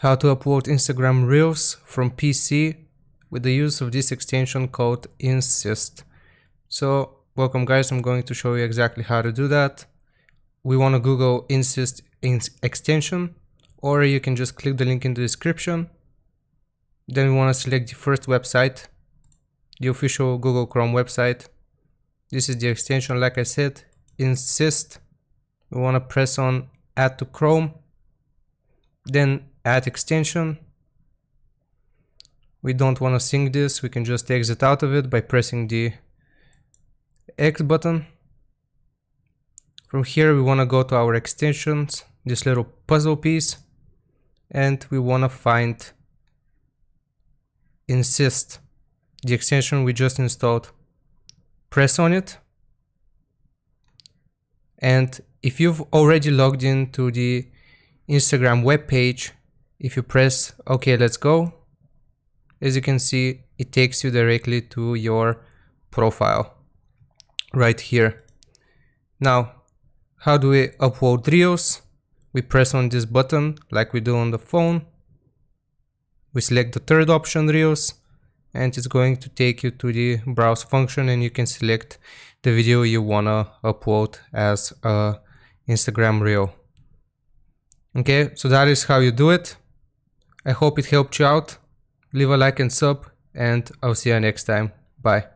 how to upload Instagram Reels from PC with the use of this extension called Insist. So welcome guys, I'm going to show you exactly how to do that. We want to Google Insist extension, or you can just click the link in the description. Then we want to select the first website, the official Google Chrome website. This is the extension, like I said, Insist. We want to press on Add to Chrome, then Add extension. We don't want to sync this, we can just exit out of it by pressing the X button. From here we want to go to our extensions, this little puzzle piece, and we want to find Insist, the extension we just installed. Press on it, and if you've already logged into the Instagram web page, if you press OK, let's go, as you can see, it takes you directly to your profile right here. Now, how do we upload Reels? We press on this button like we do on the phone. We select the third option, Reels, and it's going to take you to the browse function, and you can select the video you wanna upload as a Instagram Reel. Okay, so that is how you do it. I hope it helped you out. Leave a like and sub, and I'll see you next time. Bye.